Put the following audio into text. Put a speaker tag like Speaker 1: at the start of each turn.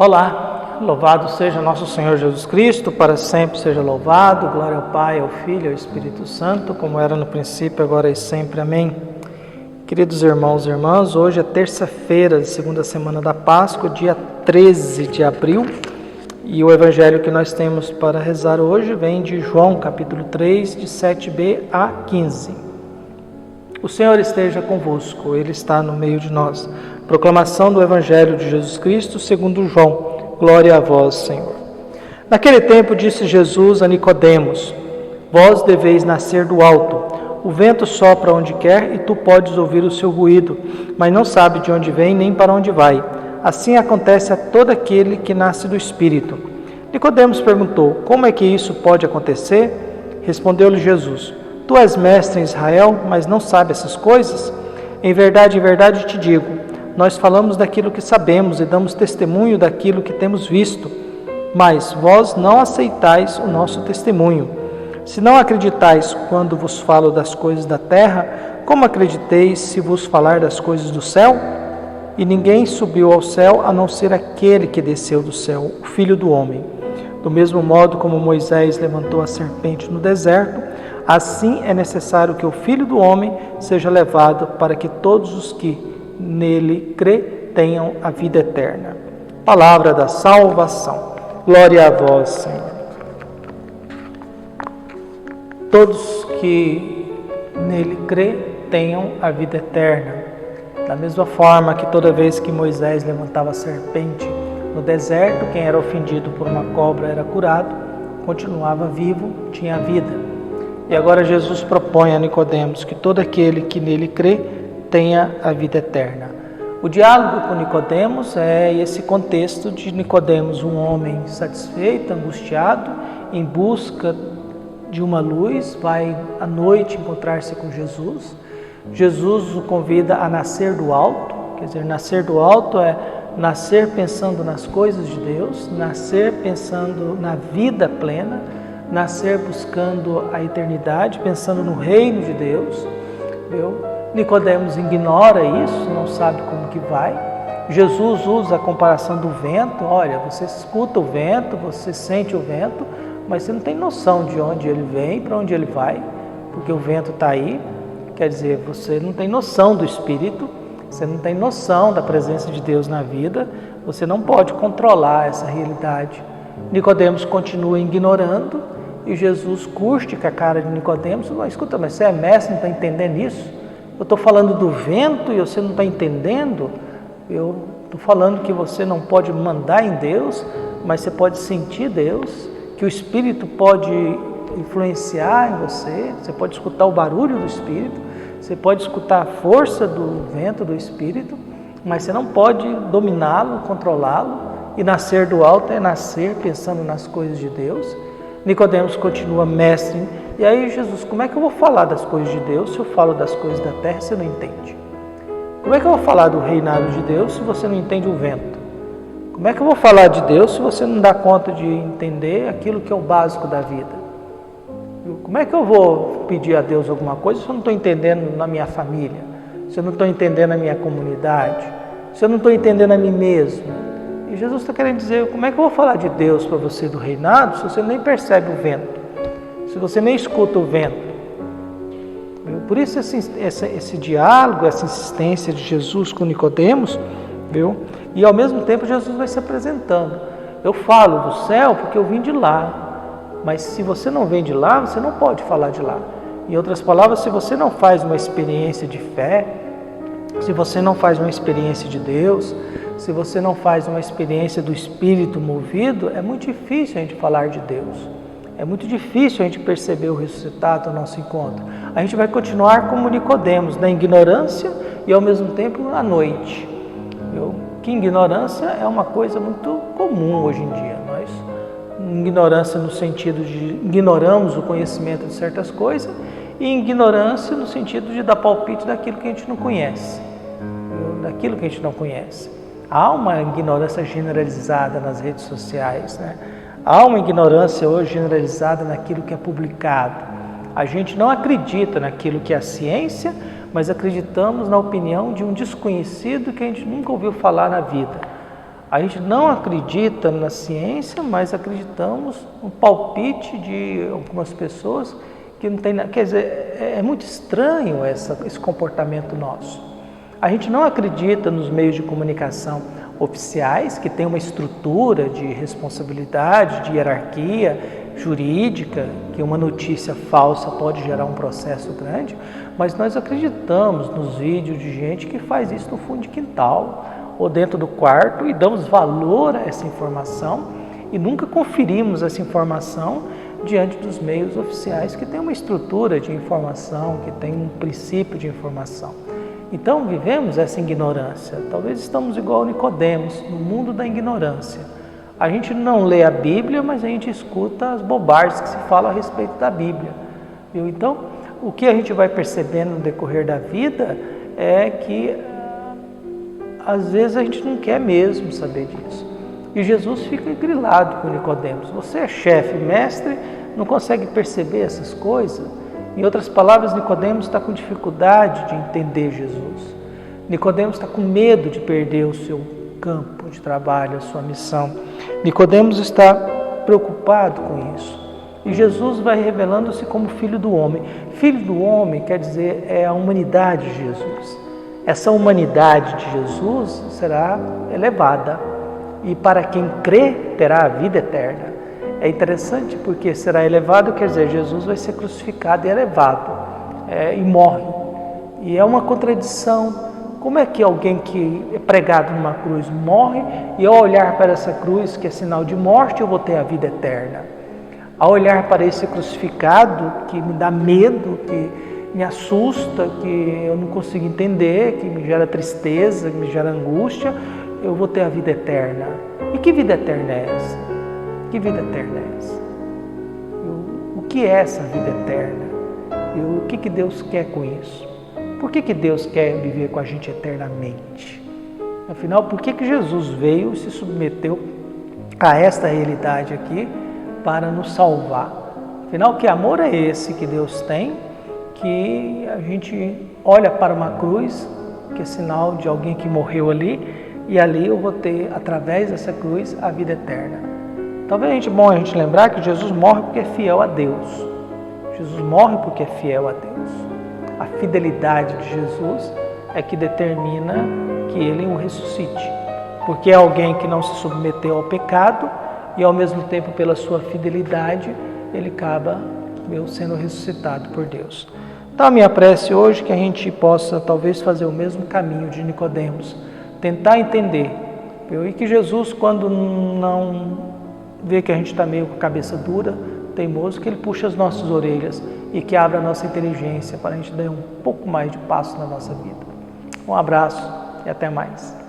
Speaker 1: Olá, louvado seja nosso Senhor Jesus Cristo, para sempre seja louvado, glória ao Pai, ao Filho e ao Espírito Santo, como era no princípio, agora e sempre, amém. Queridos irmãos e irmãs, hoje é terça-feira, segunda semana da Páscoa, dia 13 de abril, e o evangelho que nós temos para rezar hoje vem de João, capítulo 3, de 7b a 15. O Senhor esteja convosco, Ele está no meio de nós. Proclamação do Evangelho de Jesus Cristo segundo João. Glória a vós, Senhor. Naquele tempo disse Jesus a Nicodemos: Vós deveis nascer do alto. O vento sopra onde quer e tu podes ouvir o seu ruído, mas não sabe de onde vem nem para onde vai. Assim acontece a todo aquele que nasce do Espírito. Nicodemos perguntou: Como é que isso pode acontecer? Respondeu-lhe Jesus: Tu és mestre em Israel, mas não sabes essas coisas? Em verdade te digo, nós falamos daquilo que sabemos e damos testemunho daquilo que temos visto, mas vós não aceitais o nosso testemunho. Se não acreditais quando vos falo das coisas da terra, como acrediteis se vos falar das coisas do céu? E ninguém subiu ao céu a não ser aquele que desceu do céu, o Filho do Homem. Do mesmo modo como Moisés levantou a serpente no deserto, assim é necessário que o Filho do Homem seja levado para que todos os que nele crê tenham a vida eterna. Palavra da salvação. Glória a vós, Senhor. Todos que nele crê tenham a vida eterna. Da mesma forma que toda vez que Moisés levantava a serpente no deserto, quem era ofendido por uma cobra era curado, continuava vivo, tinha vida. E agora Jesus propõe a Nicodemos que todo aquele que nele crê tenha a vida eterna. O diálogo com Nicodemos é esse contexto de Nicodemos, um homem satisfeito, angustiado, em busca de uma luz, vai à noite encontrar-se com Jesus. Jesus o convida a nascer do alto, quer dizer, nascer do alto é nascer pensando nas coisas de Deus, nascer pensando na vida plena, nascer buscando a eternidade, pensando no reino de Deus. Nicodemos ignora isso, não sabe como que vai. Jesus usa a comparação do vento. Olha, você escuta o vento, você sente o vento, mas você não tem noção de onde ele vem, para onde ele vai, porque o vento está aí. Quer dizer, você não tem noção do Espírito, você não tem noção da presença de Deus na vida, você não pode controlar essa realidade. Nicodemos continua ignorando e Jesus curte com a cara de Nicodemos: escuta, mas você é mestre, não está entendendo isso? Eu estou falando do vento e você não está entendendo? Eu estou falando que você não pode mandar em Deus, mas você pode sentir Deus, que o Espírito pode influenciar em você, você pode escutar o barulho do Espírito, você pode escutar a força do vento do Espírito, mas você não pode dominá-lo, controlá-lo. E nascer do alto é nascer pensando nas coisas de Deus. Nicodemos continua mestre. E aí Jesus: como é que eu vou falar das coisas de Deus se eu falo das coisas da terra e você não entende? Como é que eu vou falar do reinado de Deus se você não entende o vento? Como é que eu vou falar de Deus se você não dá conta de entender aquilo que é o básico da vida? Como é que eu vou pedir a Deus alguma coisa se eu não estou entendendo na minha família, se eu não estou entendendo na minha comunidade, se eu não estou entendendo a mim mesmo? E Jesus está querendo dizer: como é que eu vou falar de Deus para você, do reinado, se você nem percebe o vento, se você nem escuta o vento? Por isso esse diálogo, essa insistência de Jesus com Nicodemos, viu? E ao mesmo tempo Jesus vai se apresentando: eu falo do céu porque eu vim de lá, mas se você não vem de lá, você não pode falar de lá. Em outras palavras, se você não faz uma experiência de fé, se você não faz uma experiência de Deus, se você não faz uma experiência do Espírito movido, é muito difícil a gente falar de Deus. É muito difícil a gente perceber o ressuscitado ao nosso encontro. A gente vai continuar como Nicodemos, na ignorância e ao mesmo tempo à noite. Que ignorância é uma coisa muito comum hoje em dia. Nós, ignorância no sentido de ignoramos o conhecimento de certas coisas, e ignorância no sentido de dar palpite daquilo que a gente não conhece. Daquilo que a gente não conhece. Há uma ignorância generalizada nas redes sociais, né? Há uma ignorância hoje generalizada naquilo que é publicado. A gente não acredita naquilo que é a ciência, mas acreditamos na opinião de um desconhecido que a gente nunca ouviu falar na vida. A gente não acredita na ciência, mas acreditamos no palpite de algumas pessoas que não tem nada. Quer dizer, é muito estranho esse comportamento nosso. A gente não acredita nos meios de comunicação oficiais, que tem uma estrutura de responsabilidade, de hierarquia jurídica, que uma notícia falsa pode gerar um processo grande, mas nós acreditamos nos vídeos de gente que faz isso no fundo de quintal ou dentro do quarto e damos valor a essa informação e nunca conferimos essa informação diante dos meios oficiais que tem uma estrutura de informação, que tem um princípio de informação. Então vivemos essa ignorância, talvez estamos igual Nicodemos, no mundo da ignorância. A gente não lê a Bíblia, mas a gente escuta as bobagens que se falam a respeito da Bíblia. Viu? Então, o que a gente vai percebendo no decorrer da vida é que às vezes a gente não quer mesmo saber disso. E Jesus fica grilado com Nicodemos. Você é chefe, mestre, não consegue perceber essas coisas? Em outras palavras, Nicodemos está com dificuldade de entender Jesus. Nicodemos está com medo de perder o seu campo de trabalho, a sua missão. Nicodemos está preocupado com isso. E Jesus vai revelando-se como Filho do Homem. Filho do Homem quer dizer é a humanidade de Jesus. Essa humanidade de Jesus será elevada. E para quem crê, terá a vida eterna. É interessante porque será elevado, quer dizer, Jesus vai ser crucificado e elevado, e morre. E é uma contradição. Como é que alguém que é pregado numa cruz morre e ao olhar para essa cruz, que é sinal de morte, eu vou ter a vida eterna? Ao olhar para esse crucificado, que me dá medo, que me assusta, que eu não consigo entender, que me gera tristeza, que me gera angústia, eu vou ter a vida eterna. E que vida eterna é essa? Que vida eterna é essa? O que é essa vida eterna? O que Deus quer com isso? Por que Deus quer viver com a gente eternamente? Afinal, por que Jesus veio e se submeteu a esta realidade aqui para nos salvar? Afinal, que amor é esse que Deus tem, que a gente olha para uma cruz, que é sinal de alguém que morreu ali, e ali eu vou ter, através dessa cruz, a vida eterna. Talvez bom a gente lembrar que Jesus morre porque é fiel a Deus. Jesus morre porque é fiel a Deus. A fidelidade de Jesus é que determina que Ele o ressuscite. Porque é alguém que não se submeteu ao pecado e ao mesmo tempo pela sua fidelidade, Ele acaba sendo ressuscitado por Deus. Então a minha prece hoje é que a gente possa talvez fazer o mesmo caminho de Nicodemos, tentar entender. E que Jesus, quando não vê que a gente está meio com a cabeça dura, teimoso, que Ele puxa as nossas orelhas e que abra a nossa inteligência para a gente dar um pouco mais de passo na nossa vida. Um abraço e até mais.